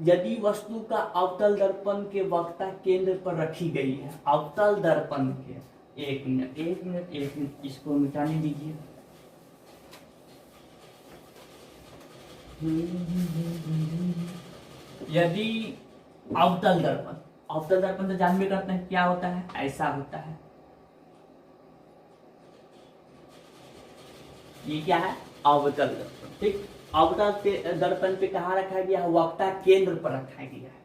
यदि वस्तु का अवतल दर्पण के वक्ता केंद्र पर रखी गई है, अवतल दर्पण के, एक मिनट इसको मिटाने दीजिए। यदि अवतल दर्पण तो जान भी करते हैं क्या होता है, ऐसा होता है। ये क्या है, अवतल दर्पण। ठीक, अवतल दर्पण पे कहाँ रखा गया है, वक्ता केंद्र पर रखा गया है।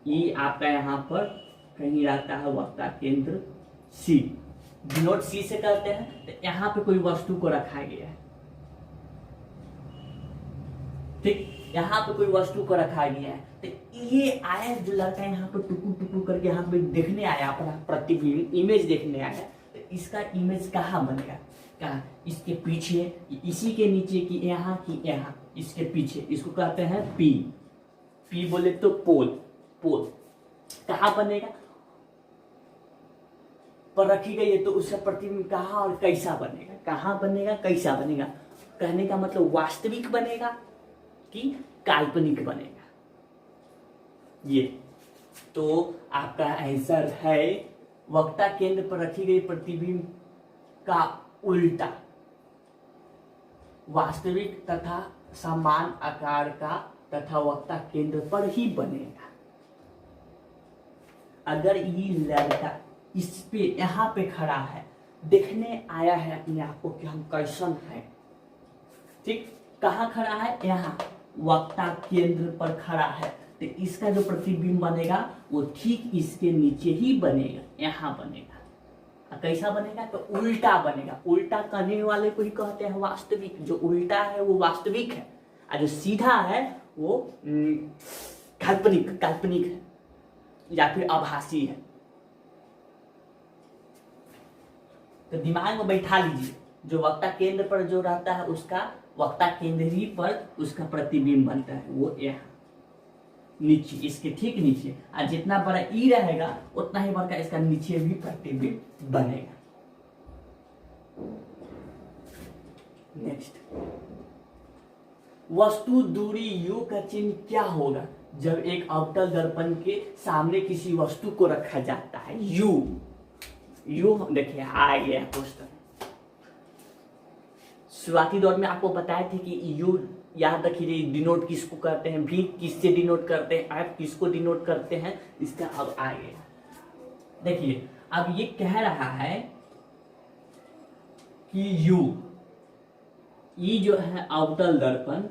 ये आपका यहाँ पर कहीं रहता है वक्ता केंद्र सी, डिनोट सी से करते हैं। तो यहाँ पे कोई वस्तु को रखा गया है। ठीक, यहाँ पे कोई वस्तु को रखा गया है। तो ये आया जो लड़का यहाँ पे टुकु करके यहाँ पे देखने आया, अपना प्रतिबिंब इमेज देखने आया, तो इसका इमेज कहाँ बनेगा, कहाँ, इसके पीछे, इसी के नीचे की यहाँ, इसके पीछे, इसको कहते हैं पी बोले तो पोल कहाँ बनेगा, पर रखी गई है। तो उसका प्रतिबिंब कहाँ और कैसा बनेगा, कहाँ बनेगा कैसा बनेगा, कहने का मतलब वास्तविक बनेगा कि काल्पनिक बनेगा। ये तो आपका आंसर है वक्ता केंद्र पर रखी गई प्रतिबिंब का उल्टा वास्तविक तथा समान आकार का तथा वक्ता केंद्र पर ही बनेगा। अगर ये लड़का इस पे यहाँ पे खड़ा है, देखने आया है अपने आप को कि हम कैसन है, ठीक, कहाँ खड़ा है, यहाँ वक्ता केंद्र पर खड़ा है, तो इसका जो प्रतिबिंब बनेगा वो ठीक इसके नीचे ही बनेगा, यहाँ बनेगा। कैसा बनेगा, तो उल्टा बनेगा। उल्टा करने वाले को ही कहते हैं वास्तविक। जो उल्टा है वो वास्तविक है, और जो सीधा है वो काल्पनिक है या फिर आभासी है। तो दिमाग में बैठा लीजिए, जो वक्ता केंद्र पर जो रहता है उसका वक्ता केंद्र ही पर उसका प्रतिबिंब बनता है, वो यहाँ नीचे, इसके ठीक नीचे। और जितना बड़ा ई रहेगा उतना ही बड़ा इसका नीचे भी प्रतिबिंब बनेगा। नेक्स्ट, वस्तु दूरी u का चिन्ह क्या होगा जब एक अवतल दर्पण के सामने किसी वस्तु को रखा जाता है। u देखिए आ गया क्वेश्चन। शुरुआती दौर में आपको बताए थे कि u याद रखिए डिनोट किसको करते हैं, v किससे डिनोट करते हैं, f किसको डिनोट करते हैं, इसका अब आ गया। देखिए अब ये कह रहा है कि u, ये जो है अवतल दर्पण,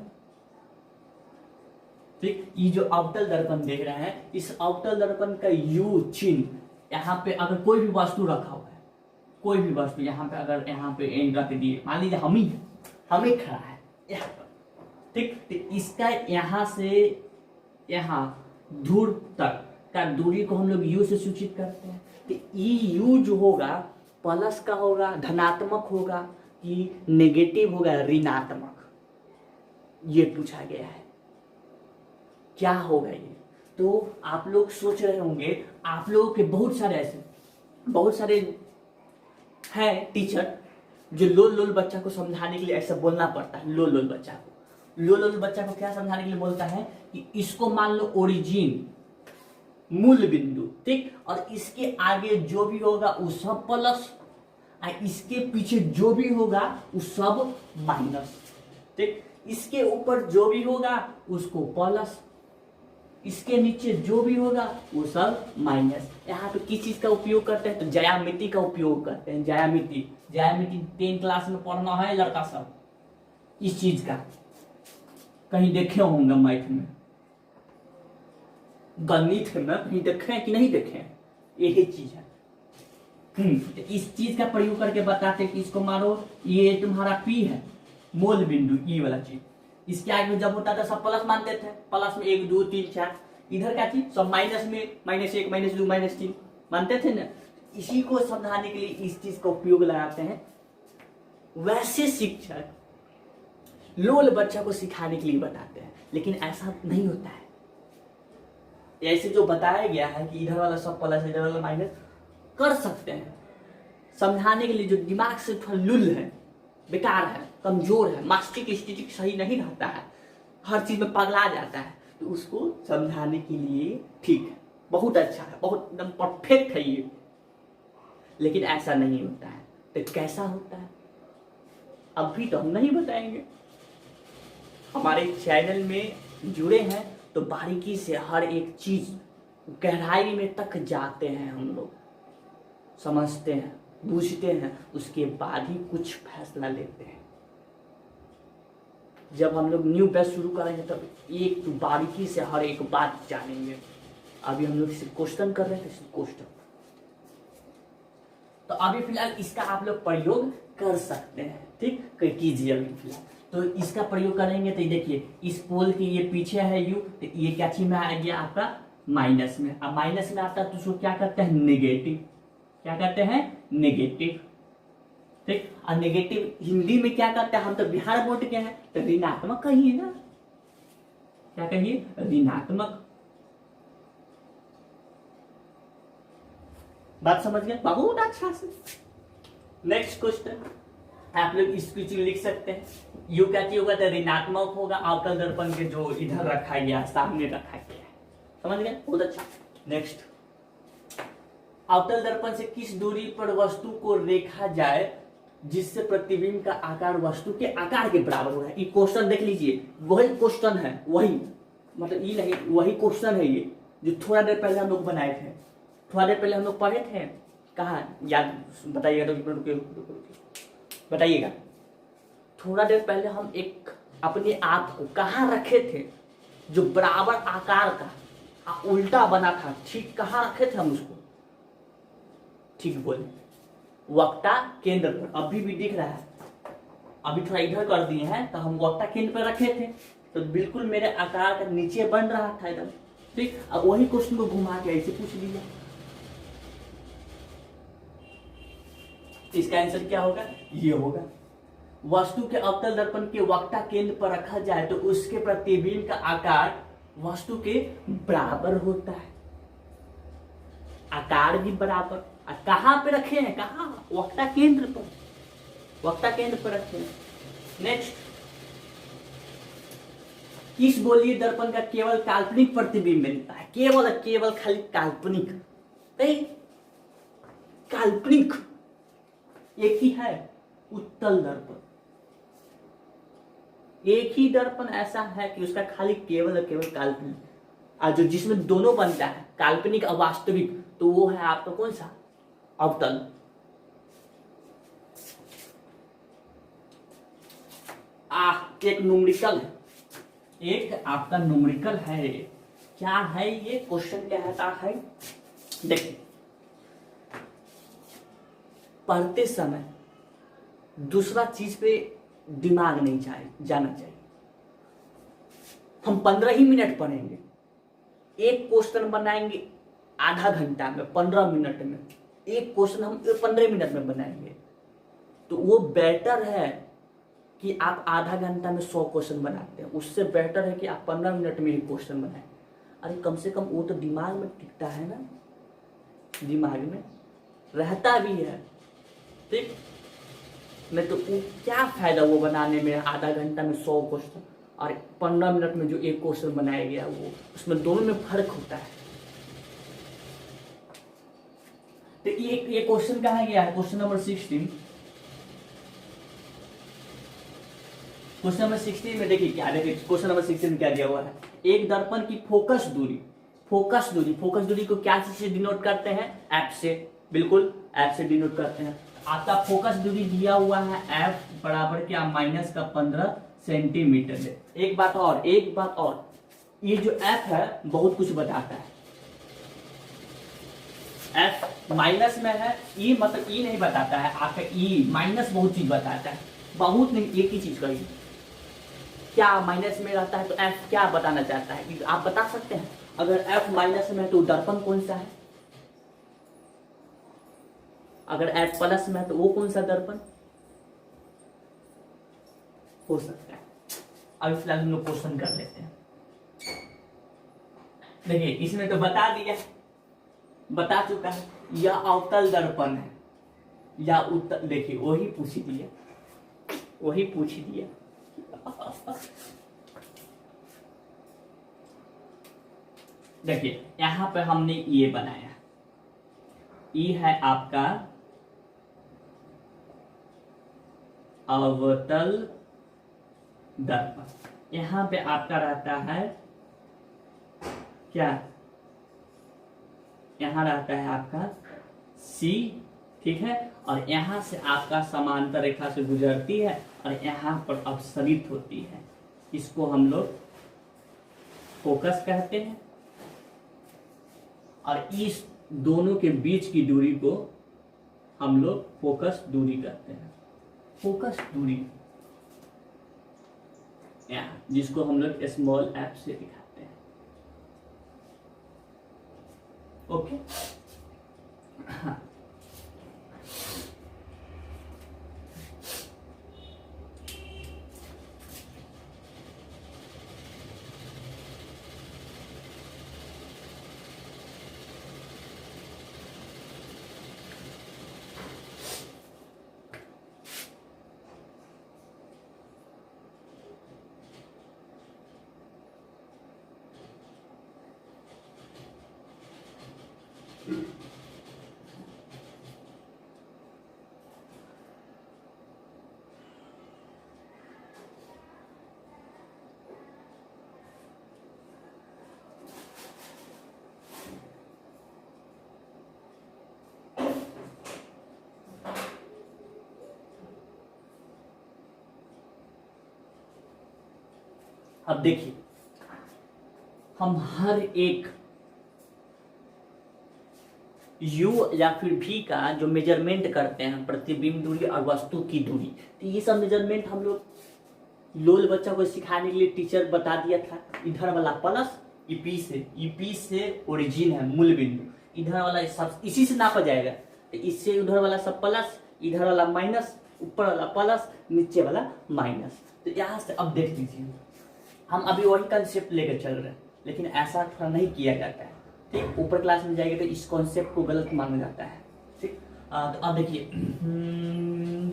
ठीक, ये जो अवतल दर्पण देख रहे हैं, इस अवतल दर्पण का u चिन्ह, यहाँ पे अगर कोई भी वस्तु रखा हुआ है, कोई भी वस्तु यहाँ पे अगर यहाँ पे एंड रख दिए, मान लीजिए हमें खड़ा है यहाँ पर, ठीक, तो इसका यहाँ से यहाँ दूर तक का दूरी को हम लोग u से सूचित करते हैं। तो ये u जो होगा प्लस का होगा, धनात्मक होगा कि नेगेटिव होगा, ऋणात्मक, ये पूछा गया है। क्या होगा ये, तो आप लोग सोच रहे होंगे, आप लोगों के बहुत सारे हैं टीचर जो लोल बच्चा को समझाने के लिए ऐसा बोलना पड़ता है। लोल बच्चा को क्या समझाने के लिए बोलता है कि इसको मान लो ओरिजिन, मूल बिंदु, ठीक, और इसके आगे जो भी होगा वो सब प्लस, और इसके पीछे जो भी होगा वो सब माइनस, ठीक, इसके ऊपर जो भी होगा उसको प्लस, इसके नीचे जो भी होगा वो सब माइनस। यहाँ पे किस चीज का उपयोग करते हैं, तो ज्यामिति का उपयोग करते हैं। ज्यामिति 10 क्लास में पढ़ना है लड़का सब, इस चीज का कहीं देखे होंगे, मैथ में, गणित में कहीं देखे हैं कि नहीं देखे, यही चीज है। इस चीज का प्रयोग करके बताते हैं कि इसको मारो, ये तुम्हारा P है, मूल बिंदु ई वाला चीज, इसके आगे जब होता था सब प्लस मानते थे, प्लस में 1 2 3 4, इधर क्या चीज सब माइनस में, -1 -2 -3 मानते थे ना। इसी को समझाने के लिए इस चीज का उपयोग लगाते हैं। वैसे शिक्षक लोल बच्चा को सिखाने के लिए बताते हैं, लेकिन ऐसा नहीं होता है। ऐसे जो बताया गया है कि इधर वाला सब प्लस, इधर वाला माइनस, कर सकते हैं समझाने के लिए। जो दिमाग से थोड़ा लुल है, बेकार है, कमजोर है, मस्तिष्क स्थिति सही नहीं रहता है, हर चीज में पगला जाता है, तो उसको समझाने के लिए ठीक है, बहुत अच्छा है, बहुत एकदम परफेक्ट है ये। लेकिन ऐसा नहीं होता है, तो कैसा होता है अभी तो हम नहीं बताएंगे। हमारे चैनल में जुड़े हैं तो बारीकी से हर एक चीज गहराई में तक जाते हैं, हम लोग समझते हैं, बूझते हैं, उसके बाद ही कुछ फैसला लेते हैं। जब हम लोग न्यू बैच शुरू करेंगे तब एक बारीकी से हर एक बात जानेंगे। अभी हम लोग सिर्फ क्वेश्चन कर रहे थे, सिर्फ क्वेश्चन। तो अभी फिलहाल इसका आप लोग प्रयोग कर सकते हैं, ठीक, कीजिए अभी फिलहाल। तो इसका प्रयोग करेंगे तो देखिए इस पोल के ये पीछे है यू, तो ये क्या चीज में आ गया आपका माइनस में। अब माइनस में आता है तो उसको क्या करते हैं नेगेटिव, क्या करते हैं नेगेटिव, ठीक। और नेगेटिव हिंदी में क्या करते हैं, हम तो बिहार बोर्ड के हैं तो ऋणात्मक कहिए ना, क्या कहिए ऋणात्मक। बात समझ गए बहुत अच्छा से। नेक्स्ट क्वेश्चन आप लोग इसकी चीज लिख सकते हैं, यू क्या चीज होगा तो ऋणात्मक होगा, अवतल दर्पण के जो इधर रखा गया सामने रखा गया है, समझ गए बहुत अच्छा। नेक्स्ट, अवतल दर्पण से किस दूरी पर वस्तु को रेखा जाए जिससे प्रतिबिंब का आकार वस्तु के आकार के बराबर हो रहा है। ये क्वेश्चन देख लीजिए, वही क्वेश्चन है, वही मतलब ये नहीं, वही क्वेश्चन है ये जो थोड़ा देर पहले हम लोग बनाए थे, थोड़ा देर पहले हम लोग पढ़े थे। कहाँ याद बताइएगा, बताइएगा। थोड़ा देर पहले हम एक अपने आप को कहाँ रखे थे जो बराबर आकार का उल्टा बना था, ठीक कहाँ रखे थे हम उसको, ठीक बोले वक्ता केंद्र पर। अभी भी दिख रहा है, अभी थोड़ा इधर कर दिए हैं तो हम वक्ता केंद्र पर रखे थे, तो बिल्कुल मेरे आकार का नीचे बन रहा था एकदम, ठीक। अब वही क्वेश्चन को घुमा के ऐसे पूछ लिया, इसका आंसर क्या होगा, ये होगा। वस्तु के अवतल दर्पण के वक्ता केंद्र पर रखा जाए तो उसके प्रतिबिंब का आकार वस्तु के बराबर होता है, आकार भी बराबर। कहां पे रखे हैं, कहां, वक्ता केंद्र पर, वक्ता केंद्र पर रखे हैं। नेक्स्ट, किस गोलीय दर्पण का केवल काल्पनिक प्रतिबिंब मिलता है, केवल केवल खाली काल्पनिक, काल्पनिक एक ही है उत्तल दर्पण। एक ही दर्पण ऐसा है कि उसका खाली केवल और केवल काल्पनिक, और जो जिसमें दोनों बनता है काल्पनिक और वास्तविक, तो वो है आपका कौन सा, अवतल। एक न्यूमेरिकल है, एक आपका न्यूमेरिकल है, क्या है ये क्वेश्चन कहता है, देखिए पढ़ते समय दूसरा चीज पे दिमाग नहीं जाना चाहिए। हम 15 ही मिनट पढ़ेंगे, एक क्वेश्चन बनाएंगे आधा घंटा में, 15 मिनट में एक क्वेश्चन हम 15 मिनट में बनाएंगे, तो वो बेटर है कि आप आधा घंटा में 100 क्वेश्चन बनाते हैं, उससे बेटर है कि आप 15 मिनट में ही क्वेश्चन बनाएं। अरे कम से कम वो तो दिमाग में टिकता है ना, दिमाग में रहता भी है, ठीक। नहीं तो वो क्या फायदा वो बनाने में, आधा घंटा में 100 क्वेश्चन और 15 मिनट में जो एक क्वेश्चन बनाया गया, वो उसमें दोनों में फर्क होता है। तो ये क्वेश्चन कहाँ गया है, क्वेश्चन नंबर 16। क्वेश्चन नंबर 16 में देखिए क्या, देखिए क्वेश्चन नंबर 16 में क्या दिया हुआ है, एक दर्पण की फोकस दूरी, फोकस दूरी को क्या चीज से डिनोट करते हैं, एफ से, बिल्कुल एफ से डिनोट करते हैं। आपका फोकस दूरी दिया हुआ है एफ बराबर क्या, -15 सेंटीमीटर है। एक बात और, ये जो एफ है बहुत कुछ बताता है, एफ माइनस में है, ई मतलब ई नहीं बताता है आपका, ई माइनस बहुत चीज बताता है, बहुत नहीं एक ही चीज कही, क्या माइनस में रहता है तो एफ क्या बताना चाहता है आप बता सकते हैं। अगर एफ माइनस में है तो दर्पण कौन सा है, अगर एफ प्लस में है तो वो कौन सा दर्पण हो सकता है। अभी फिलहाल हम लोग क्वेश्चन कर लेते हैं। देखिए इसमें तो बता चुका है, यह अवतल दर्पण है या उत्तल, देखिए वही पूछ दिया देखिए यहां पे हमने ये बनाया, ये है आपका अवतल दर्पण। यहां पे आपका रहता है क्या, यहां रहता है आपका C, ठीक है, और यहां से आपका समांतर रेखा से गुजरती है और यहां पर अपसरित होती है। इसको हम लोग फोकस कहते हैं, और इस दोनों के बीच की दूरी को हम लोग फोकस दूरी कहते हैं। फोकस दूरी जिसको हम लोग स्मॉल f से दिखाते हैं। ओके, हाँ, अब देखिए हम हर एक u या फिर v का जो मेजरमेंट करते हैं, प्रतिबिंब दूरी और वस्तु की दूरी, तो ये सब मेजरमेंट हम लोग लोल बच्चा को सिखाने के लिए टीचर बता दिया था। इधर वाला प्लस ईपी से ओरिजिन है मूल बिंदु, इधर वाला सब इसी से नापा जाएगा। तो इससे उधर वाला सब प्लस, इधर वाला माइनस, ऊपर वाला प्लस, नीचे वाला माइनस। तो यहाँ से अब देख लीजिए, हम अभी वही कंसेप्ट लेकर चल रहे हैं, लेकिन ऐसा थोड़ा नहीं किया जाता है, ठीक। ऊपर क्लास में जाएगा तो इस कॉन्सेप्ट को गलत माना जाता है, ठीक। तो अब देखिए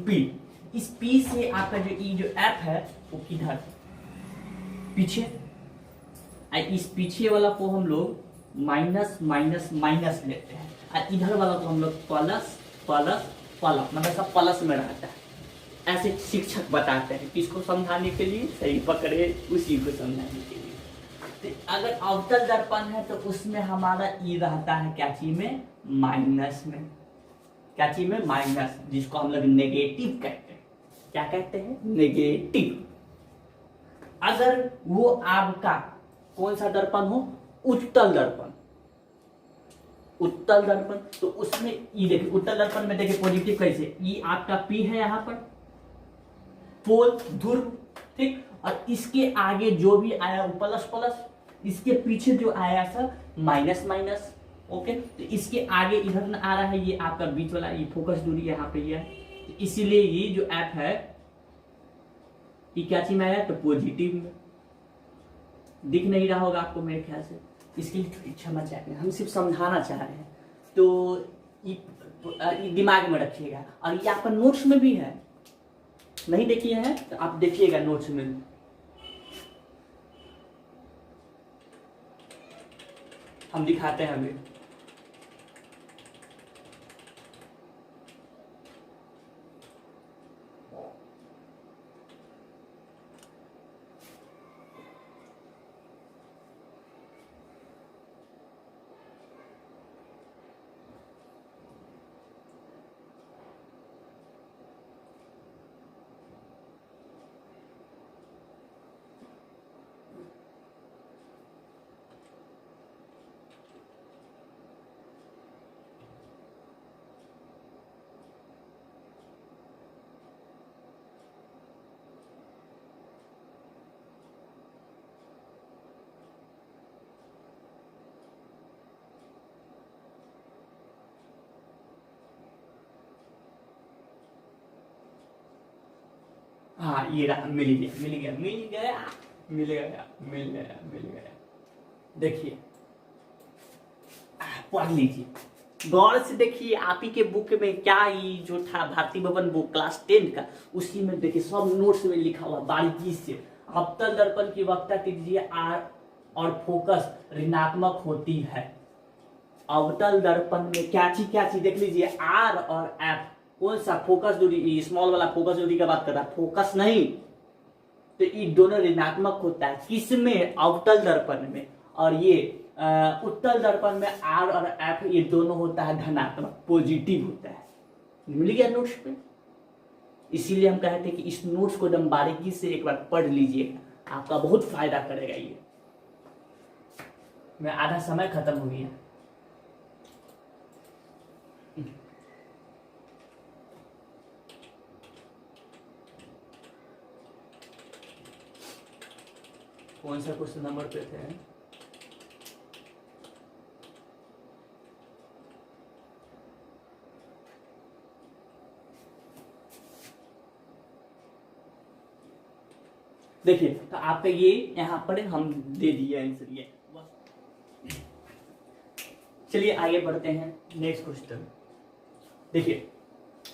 P, इस P से आपका जो ई जो F है वो किधर पीछे, इस पीछे वाला को हम लोग माइनस माइनस माइनस लेते हैं, और इधर वाला को हम लोग प्लस प्लस प्लस, मतलब सब प्लस में रहता है। ऐसे शिक्षक बताते हैं, किसको समझाने के लिए, सही पकड़े, उसी को समझाने के लिए। तो अगर अवतल दर्पण है तो उसमें हमारा ई रहता है क्या चीज में, माइनस में, क्या चीज में, माइनस, जिसको हम लोग नेगेटिव कहते हैं। क्या कहते हैं, नेगेटिव। अगर वो आपका कौन सा दर्पण हो, उत्तल दर्पण, उत्तल दर्पण, तो उसमें ई देखिए, उत्तल दर्पण में देखिए पॉजिटिव कैसे, ई आपका पी है यहाँ पर पोल ध्रुव, ठीक, और इसके आगे जो भी आया वो प्लस प्लस, इसके पीछे जो आया सब माइनस माइनस। ओके, तो इसके आगे इधर न आ रहा है, ये आपका बीच वाला ये फोकस दूरी यहाँ पे ये है, तो इसीलिए ये जो ऐप है ये क्या चीज में आया, तो पॉजिटिव में। दिख नहीं रहा होगा आपको मेरे ख्याल से, इसके लिए थोड़ी क्षमा चाहेंगे, हम सिर्फ समझाना चाह रहे हैं, तो ये दिमाग में रखिएगा। और ये आपका नोट्स में भी है, नहीं देखिए है तो आप देखिएगा नोट्स में, हम दिखाते हैं अभी। हाँ ये रहा, मिल गया मिल गया मिल गया मिल गया मिल गया मिल गया। देखिए पढ़ लीजिए गौर से, देखिए आप ही के बुक में क्या ये जो था भारती भवन बुक क्लास 10 का, उसी में देखिए सब नोट्स में लिखा हुआ बारीकी से। अवतल दर्पण की वक्रता कीजिए और फोकस ऋणात्मक होती है। अवतल दर्पण में क्या चीज देख लीजिए, आर और एफ, कौन सा फोकस दूरी, स्मॉल वाला फोकस दूरी का बात कर रहा है, फोकस नहीं, तो ये दोनों ऋणात्मक होता है किसमें, अवतल दर्पण में। और ये उत्तल दर्पण में आर और एफ ये दोनों होता है धनात्मक, पॉजिटिव होता है। मिल गया नोट्स पे। इसीलिए हम कहते हैं कि इस नोट्स को एकदम बारीकी से एक बार पढ़ लीजिएगा, आपका बहुत फायदा करेगा ये। मैं आधा समय खत्म हो गया। कौन सा क्वेश्चन नंबर पे थे? देखिए, तो आपका ये यहाँ पर हम दे दिए आंसर ये। चलिए आगे बढ़ते हैं नेक्स्ट क्वेश्चन। देखिए,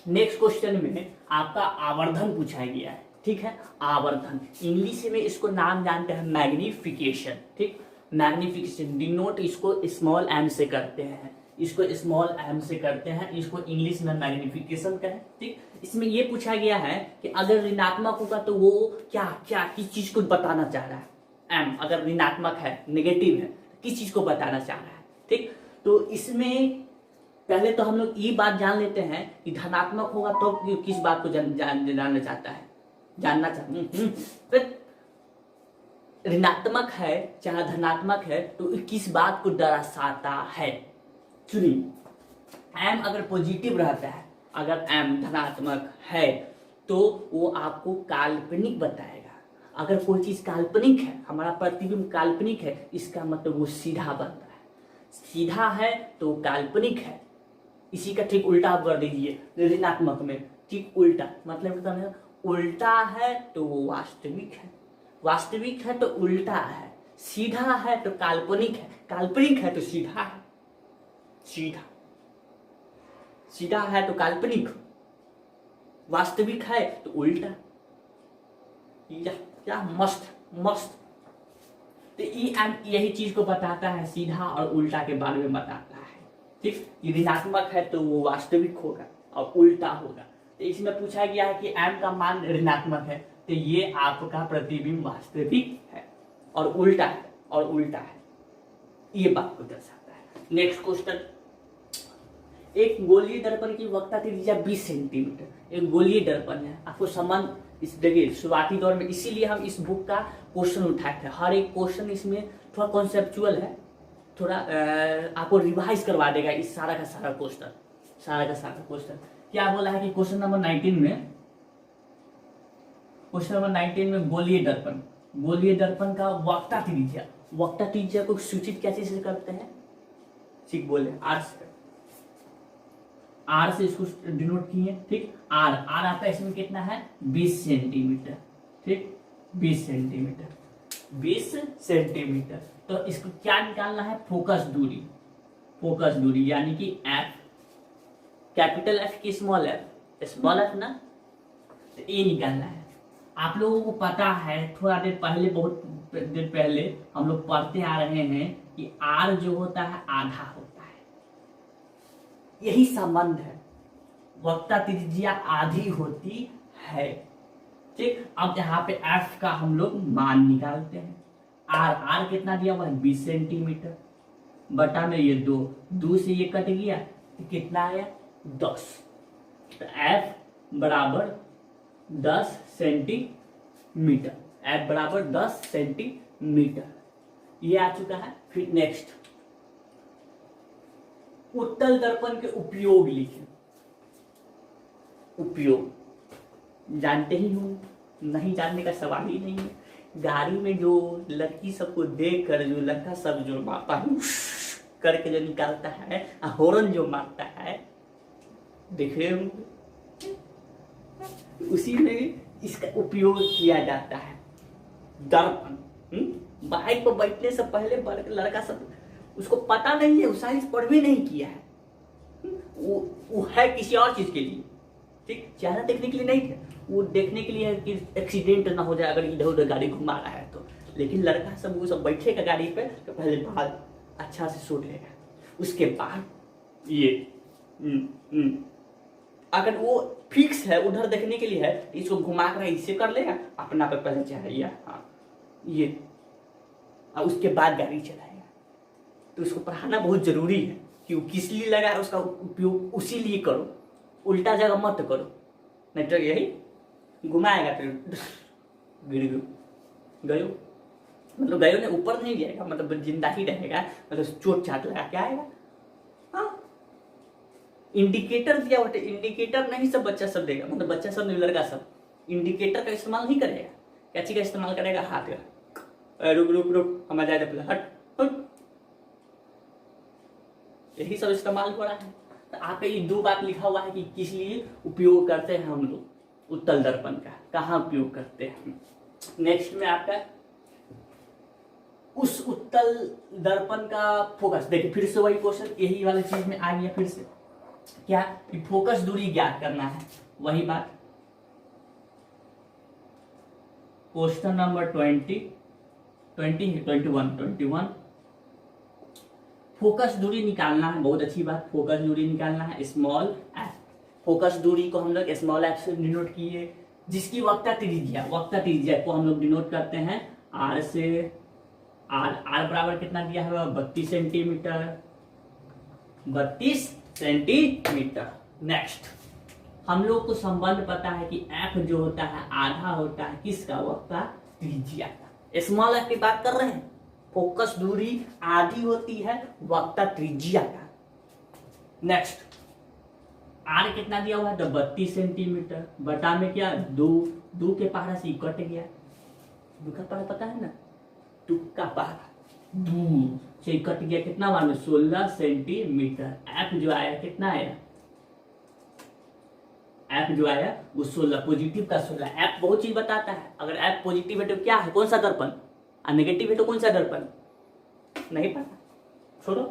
नेक्स्ट क्वेश्चन में आपका आवर्धन पूछा गया है, ठीक है। आवर्धन इंग्लिश में इसको नाम जानते हैं मैग्निफिकेशन, ठीक। मैग्निफिकेशन डिनोट इसको स्मॉल एम से करते हैं, इसको स्मॉल एम से करते हैं, इसको इंग्लिश में मैग्निफिकेशन कहें, ठीक। इसमें ये पूछा गया है कि अगर ऋणात्मक होगा तो वो क्या क्या किस चीज को बताना चाह रहा है। एम अगर ऋणात्मक है, नेगेटिव है, किस चीज को बताना चाह रहा है, ठीक। तो इसमें पहले तो हम लोग ये बात जान लेते हैं कि धनात्मक होगा तो किस बात को जानना चाहता है, जानना चाहते हैं। ऋणात्मक है चाहे धनात्मक है तो किस बात को दर्शाता है। सुनिए, एम अगर पॉजिटिव रहता है, अगर एम धनात्मक है तो वो आपको काल्पनिक बताएगा। अगर कोई चीज काल्पनिक है, हमारा प्रतिबिंब काल्पनिक है, इसका मतलब वो सीधा बनता है। सीधा है तो काल्पनिक है। इसी का ठीक उल्टा आप कर दीजिए ऋणात्मक में, ठीक उल्टा, मतलब उल्टा है तो वो वास्तविक है, वास्तविक है तो उल्टा है, सीधा है तो काल्पनिक है, काल्पनिक है तो सीधा है, सीधा सीधा है तो काल्पनिक, वास्तविक है तो उल्टा। क्या मस्त मस्त। तो यही चीज को बताता है, सीधा और उल्टा के बारे में बताता है, ठीक। ऋणात्मक है तो वो वास्तविक होगा और उल्टा होगा। तो इसमें पूछा गया है कि एम का मान ऋणात्मक है तो ये आपका प्रतिबिंब वास्तविक है और उल्टा है, और उल्टा है, ये बात को दर्शाता है। नेक्स्ट क्वेश्चन, एक गोलीय दर्पण की वक्रता त्रिज्या 20 सेंटीमीटर। एक गोलीय दर्पण है, आपको संबंध इस देखिए शुरुआती दौर में, इसीलिए हम इस बुक का क्वेश्चन उठाए थे। हर एक क्वेश्चन इसमें थोड़ा कॉन्सेप्चुअल है, थोड़ा आपको रिवाइज करवा देगा इस सारा का सारा क्वेश्चन, सारा का सारा क्वेश्चन। क्या बोला है कि क्वेश्चन नंबर 19 में, क्वेश्चन नंबर 19 में गोलीय दर्पण, गोलीय दर्पण का वक्रता त्रिज्या, वक्रता त्रिज्या को सूचित कैसे से करते हैं, ठीक बोले आर से, आर से इसको डिनोट किए, ठीक। आर आर आता है इसमें कितना है 20 सेंटीमीटर, ठीक 20 सेंटीमीटर, 20 सेंटीमीटर। तो इसको क्या निकालना है, फोकस दूरी, फोकस दूरी यानी कि एफ, कैपिटल एफ की स्मॉल एफ ना, तो ये निकालना है। आप लोगों को पता है थोड़ा देर पहले, बहुत देर पहले हम लोग पढ़ते आ रहे हैं कि आर जो होता है आधा होता है, यही संबंध है, वक्रता त्रिज्या आधी होती है, ठीक। अब यहाँ पे एफ का हम लोग मान निकालते हैं। आर आर कितना दिया हुआ है 20 सेंटीमीटर, बटा में ये 2 से ये कट गया तो कितना आया 10। तो एफ बराबर 10 सेंटीमीटर, एफ बराबर 10 सेंटीमीटर, ये आ चुका है। फिर नेक्स्ट, उत्तल दर्पण के उपयोग लिखें। उपयोग जानते ही हो, नहीं जानने का सवाल ही नहीं है। गाड़ी में जो लड़की सबको देख कर जो लड़का सब जो मारता है करके जो निकालता है, हॉर्न जो मारता है, देख रहे होंगे, उसी में इसका उपयोग किया जाता है। दर्पण बाइक पर बैठने से पहले लड़का सब, उसको पता नहीं है, वो साइंस पढ़ भी नहीं किया है, वो है किसी और चीज के लिए, ठीक। चेहरा देखने के लिए नहीं थे, वो देखने के लिए है कि एक्सीडेंट ना हो जाए अगर इधर उधर गाड़ी घुमा रहा है तो लेकिन लड़का सब वो सब बैठेगा गाड़ी पे तो पहले बाल अच्छा से सूट लेगा, उसके बाद ये अगर वो फिक्स है उधर देखने के लिए है तो इसको घुमा कर इसे कर लेगा, अपना पे पहले चढ़ाइए, हाँ ये, और उसके बाद गाड़ी चलाएगा। तो उसको पढ़ाना बहुत जरूरी है कि वो किस लिए लगा है, उसका उपयोग उसी लिए करो, उल्टा जगह मत करो, नहीं तो यही घुमाएगा फिर गिर गयो, मतलब गयो ने ऊपर नहीं जाएगा, मतलब जिंदा ही रहेगा, मतलब चोट चाट लगा के आएगा। हाँ इंडिकेटर दिया हुआ, इंडिकेटर नहीं सब बच्चा सब देगा, मतलब बच्चा सब नहीं लड़का सब इंडिकेटर का इस्तेमाल नहीं करेगा, क्या चीज का इस्तेमाल करेगा, हाथ का, रुक रुक रुक हमारा जाए पहले हट हट, यही सब इस्तेमाल हो रहा है। तो आप ये दो बात लिखा हुआ है कि किस लिए उपयोग करते हैं हम लोग उत्तल दर्पण का, कहाँ उपयोग करते हैं। नेक्स्ट में आपका उस उत्तल दर्पण का फोकस, देखिए फिर से वही क्वेश्चन यही वाली चीज में आ गया, फिर से क्या कि फोकस दूरी ज्ञात करना है, वही बात क्वेश्चन नंबर 21 फोकस दूरी निकालना है, बहुत अच्छी बात, फोकस दूरी निकालना है स्मॉल एफ, फोकस दूरी को हम लोग स्मॉल एफ से डिनोट किए, जिसकी वक्ता त्रिज्या को हम लोग डिनोट करते हैं आर से, आर बराबर कितना दिया है 32 सेंटीमीटर। नेक्स्ट हम लोग को संबंध पता है कि एफ जो होता है आधा होता है किसका, वक्ता त्रिज्या का, स्मॉल एफ की बात कर रहे हैं, फोकस दूरी आधी होती है वक्ता त्रिज्या का। नेक्स्ट आर कितना दिया हुआ है तो 32 सेंटीमीटर, बटा में क्या दो के पहाड़ा से कट गया, दो का पहाड़ा पता है ना, दो का पहाड़ा दो से कट गया, कितना मालूम 16 सेंटीमीटर। एफ जो आया कितना आया, एफ जो आया वो 16, पॉजिटिव का 16। एफ बहुत चीज बताता है, अगर एफ पॉजिटिव है तो क्या है, कौन सा दर्पण, और नेगेटिव है तो कौन सा दर्पण, नहीं पता, छोड़ो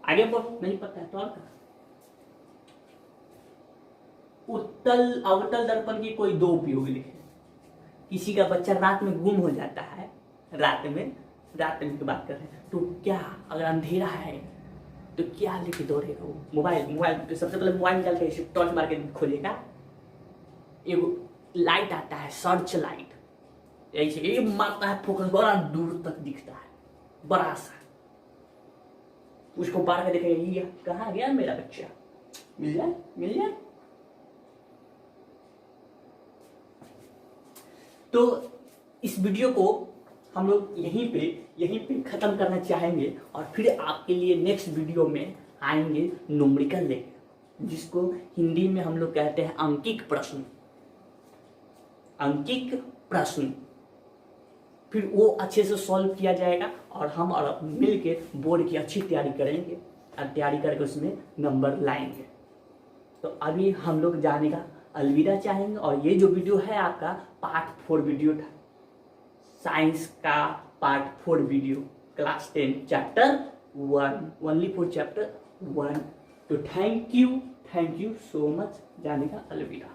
आगे बढ़ो, नहीं पता है तो और उत्तल अवतल दर्पण की कोई दो उपयोग लिखे। किसी का बच्चा रात में गुम हो जाता है, रात में की बात कर रहे हैं, तो क्या अगर अंधेरा है तो क्या लेके दौड़ेगा वो, मोबाइल सबसे पहले मोबाइल निकाल के टॉर्च मार के खोलेगा, एगो लाइट आता है सर्च लाइट, ऐसे ये मारता है फोकस, बड़ा दूर तक दिखता है बड़ा सा, उसको बार के देखेगा ये कहाँ गया मेरा बच्चा, मिल जाए। तो इस वीडियो को हम लोग यहीं पे खत्म करना चाहेंगे, और फिर आपके लिए नेक्स्ट वीडियो में आएंगे न्यूमेरिकल लेकर, जिसको हिंदी में हम लोग कहते हैं अंकिक प्रश्न, फिर वो अच्छे से सॉल्व किया जाएगा और हम और मिल के बोर्ड की अच्छी तैयारी करेंगे और तैयारी करके उसमें नंबर लाएंगे। तो अभी हम लोग जाने का अलविदा चाहेंगे, और ये जो वीडियो है आपका पार्ट 4 वीडियो था, साइंस का part 4 video, class 10 chapter 1, only for chapter 1। तो थैंक यू सो मच, जाने का अलविदा।